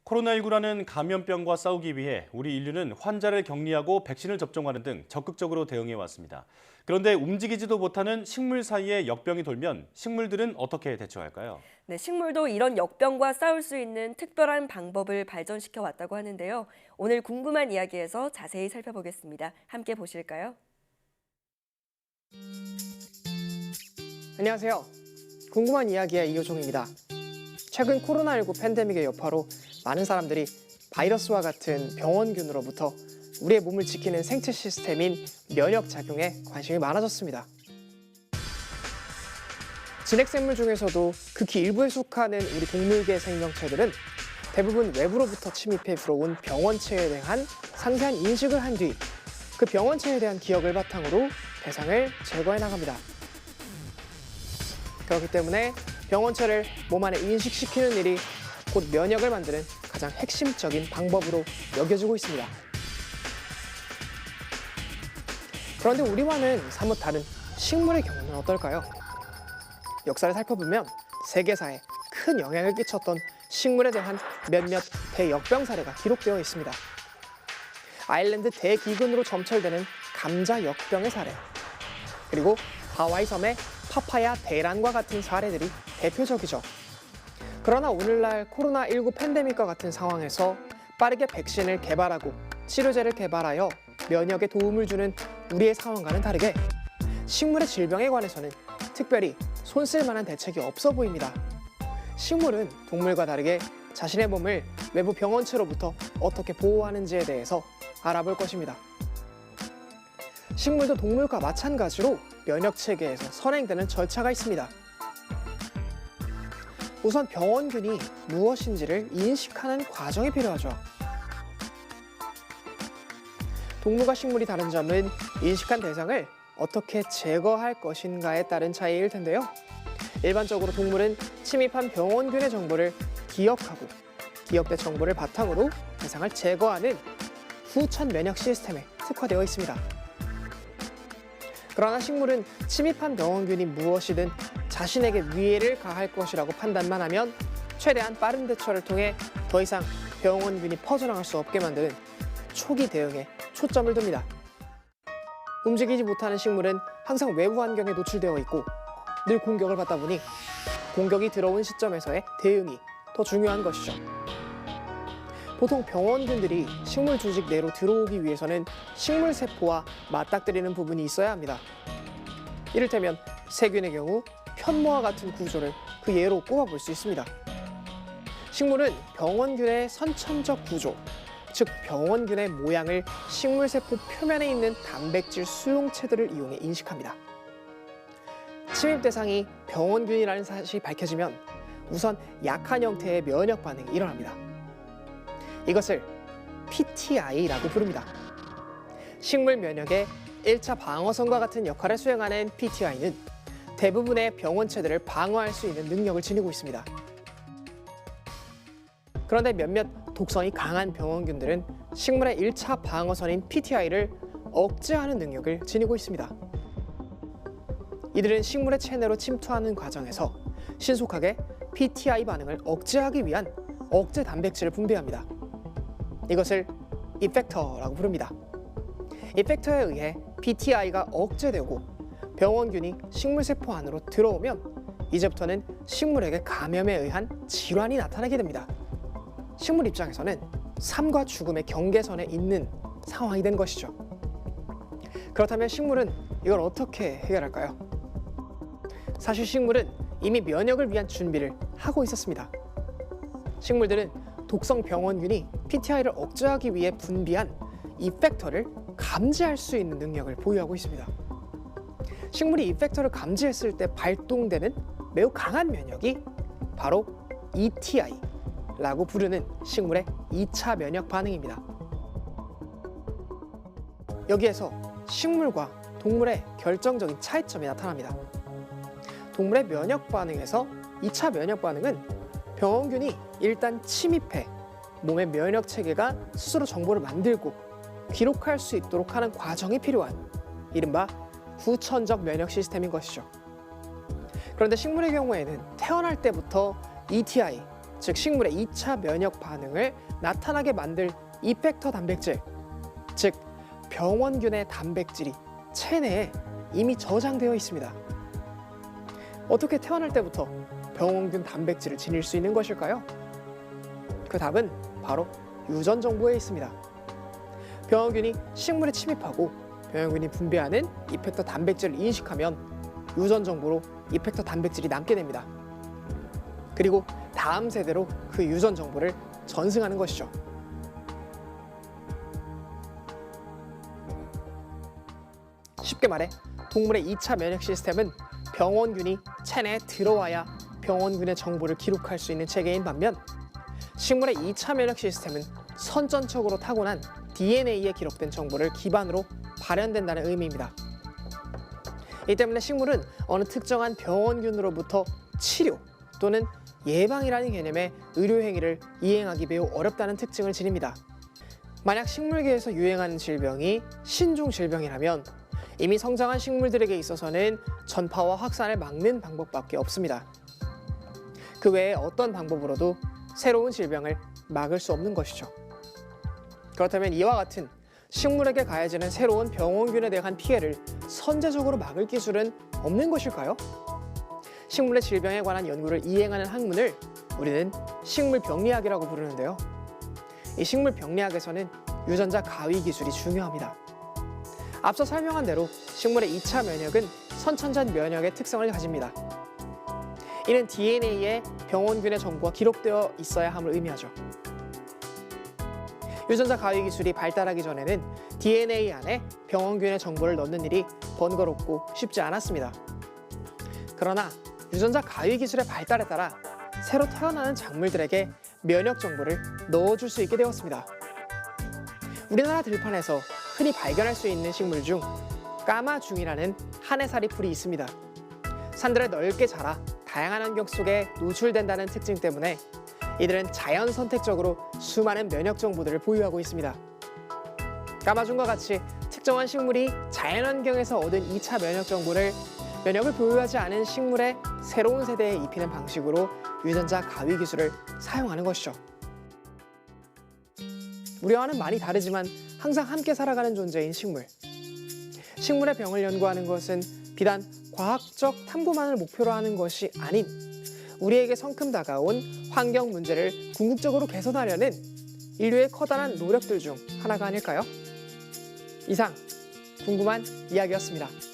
코로나19라는 감염병과 싸우기 위해 우리 인류는 환자를 격리하고 백신을 접종하는 등 적극적으로 대응해 왔습니다. 그런데 움직이지도 못하는 식물 사이에 역병이 돌면 식물들은 어떻게 대처할까요? 네, 식물도 이런 역병과 싸울 수 있는 특별한 방법을 발전시켜 왔다고 하는데요. 오늘 궁금한 이야기에서 자세히 살펴보겠습니다. 함께 보실까요? 안녕하세요. 궁금한 이야기의 이효종입니다. 최근 코로나19 팬데믹의 여파로 많은 사람들이 바이러스와 같은 병원균으로부터 우리의 몸을 지키는 생체 시스템인 면역작용에 관심이 많아졌습니다. 진핵생물 중에서도 극히 일부에 속하는 우리 동물계 생명체들은 대부분 외부로부터 침입해 들어온 병원체에 대한 상세한 인식을 한 뒤 그 병원체에 대한 기억을 바탕으로 대상을 제거해 나갑니다. 그렇기 때문에 병원체를 몸 안에 인식시키는 일이 곧 면역을 만드는 가장 핵심적인 방법으로 여겨지고 있습니다. 그런데 우리와는 사뭇 다른 식물의 경우는 어떨까요? 역사를 살펴보면 세계사에 큰 영향을 끼쳤던 식물에 대한 몇몇 대역병 사례가 기록되어 있습니다. 아일랜드 대기근으로 점철되는 감자 역병의 사례, 그리고 하와이 섬의 파파야 대란과 같은 사례들이 대표적이죠. 그러나 오늘날 코로나19 팬데믹과 같은 상황에서 빠르게 백신을 개발하고 치료제를 개발하여 면역에 도움을 주는 우리의 상황과는 다르게 식물의 질병에 관해서는 특별히 손쓸 만한 대책이 없어 보입니다. 식물은 동물과 다르게 자신의 몸을 외부 병원체로부터 어떻게 보호하는지에 대해서 알아볼 것입니다. 식물도 동물과 마찬가지로 면역 체계에서 선행되는 절차가 있습니다. 우선 병원균이 무엇인지를 인식하는 과정이 필요하죠. 동물과 식물이 다른 점은 인식한 대상을 어떻게 제거할 것인가에 따른 차이일 텐데요. 일반적으로 동물은 침입한 병원균의 정보를 기억하고 기억된 정보를 바탕으로 대상을 제거하는 후천 면역 시스템에 특화되어 있습니다. 그러나 식물은 침입한 병원균이 무엇이든 자신에게 위해를 가할 것이라고 판단만 하면 최대한 빠른 대처를 통해 더 이상 병원균이 퍼져나갈 수 없게 만드는 초기 대응에 초점을 둡니다. 움직이지 못하는 식물은 항상 외부 환경에 노출되어 있고 늘 공격을 받다 보니 공격이 들어온 시점에서의 대응이 더 중요한 것이죠. 보통 병원균들이 식물 조직 내로 들어오기 위해서는 식물 세포와 맞닥뜨리는 부분이 있어야 합니다. 이를테면 세균의 경우 편모와 같은 구조를 그 예로 꼽아볼 수 있습니다. 식물은 병원균의 선천적 구조, 즉 병원균의 모양을 식물 세포 표면에 있는 단백질 수용체들을 이용해 인식합니다. 침입 대상이 병원균이라는 사실이 밝혀지면 우선 약한 형태의 면역 반응이 일어납니다. 이것을 PTI라고 부릅니다. 식물 면역의 1차 방어선과 같은 역할을 수행하는 PTI는 대부분의 병원체들을 방어할 수 있는 능력을 지니고 있습니다. 그런데 몇몇 독성이 강한 병원균들은 식물의 1차 방어선인 PTI를 억제하는 능력을 지니고 있습니다. 이들은 식물의 체내로 침투하는 과정에서 신속하게 PTI 반응을 억제하기 위한 억제 단백질을 분비합니다. 이것을 이펙터라고 부릅니다. 이펙터에 의해 PTI가 억제되고 병원균이 식물세포 안으로 들어오면 이제부터는 식물에게 감염에 의한 질환이 나타나게 됩니다. 식물 입장에서는 삶과 죽음의 경계선에 있는 상황이 된 것이죠. 그렇다면 식물은 이걸 어떻게 해결할까요? 사실 식물은 이미 면역을 위한 준비를 하고 있었습니다. 식물들은 독성 병원균이 PTI를 억제하기 위해 분비한 이펙터를 감지할 수 있는 능력을 보유하고 있습니다. 식물이 이펙터를 감지했을 때 발동되는 매우 강한 면역이 바로 ETI라고 부르는 식물의 2차 면역 반응입니다. 여기에서 식물과 동물의 결정적인 차이점이 나타납니다. 동물의 면역 반응에서 2차 면역 반응은 병원균이 일단 침입해 몸의 면역 체계가 스스로 정보를 만들고 기록할 수 있도록 하는 과정이 필요한 이른바 후천적 면역 시스템인 것이죠. 그런데 식물의 경우에는 태어날 때부터 ETI, 즉 식물의 2차 면역 반응을 나타나게 만들 이펙터 단백질, 즉 병원균의 단백질이 체내에 이미 저장되어 있습니다. 어떻게 태어날 때부터 병원균 단백질을 지닐 수 있는 것일까요? 그 답은 바로 유전 정보에 있습니다. 병원균이 식물에 침입하고 병원균이 분비하는 이펙터 단백질을 인식하면 유전 정보로 이펙터 단백질이 남게 됩니다. 그리고 다음 세대로 그 유전 정보를 전승하는 것이죠. 쉽게 말해 동물의 2차 면역 시스템은 병원균이 체내에 들어와야 병원균의 정보를 기록할 수 있는 체계인 반면 식물의 2차 면역 시스템은 선천적으로 타고난 DNA에 기록된 정보를 기반으로 발현된다는 의미입니다. 이 때문에 식물은 어느 특정한 병원균으로부터 치료 또는 예방이라는 개념의 의료 행위를 이행하기 매우 어렵다는 특징을 지닙니다. 만약 식물계에서 유행하는 질병이 신종 질병이라면 이미 성장한 식물들에게 있어서는 전파와 확산을 막는 방법밖에 없습니다. 그 외에 어떤 방법으로도 새로운 질병을 막을 수 없는 것이죠. 그렇다면 이와 같은 식물에게 가해지는 새로운 병원균에 대한 피해를 선제적으로 막을 기술은 없는 것일까요? 식물의 질병에 관한 연구를 이행하는 학문을 우리는 식물병리학이라고 부르는데요. 이 식물병리학에서는 유전자 가위 기술이 중요합니다. 앞서 설명한 대로 식물의 2차 면역은 선천적 면역의 특성을 가집니다. 이는 DNA에 병원균의 정보가 기록되어 있어야 함을 의미하죠. 유전자 가위 기술이 발달하기 전에는 DNA 안에 병원균의 정보를 넣는 일이 번거롭고 쉽지 않았습니다. 그러나 유전자 가위 기술의 발달에 따라 새로 태어나는 작물들에게 면역 정보를 넣어줄 수 있게 되었습니다. 우리나라 들판에서 흔히 발견할 수 있는 식물 중 까마중이라는 한 해살이 풀이 있습니다. 산들에 넓게 자라 다양한 환경 속에 노출된다는 특징 때문에 이들은 자연 선택적으로 수많은 면역 정보들을 보유하고 있습니다. 까마중과 같이 특정한 식물이 자연 환경에서 얻은 2차 면역 정보를 면역을 보유하지 않은 식물의 새로운 세대에 입히는 방식으로 유전자 가위 기술을 사용하는 것이죠. 우리와는 많이 다르지만 항상 함께 살아가는 존재인 식물. 식물의 병을 연구하는 것은 비단 과학적 탐구만을 목표로 하는 것이 아닌 우리에게 성큼 다가온 환경 문제를 궁극적으로 개선하려는 인류의 커다란 노력들 중 하나가 아닐까요? 이상 궁금한 이야기였습니다.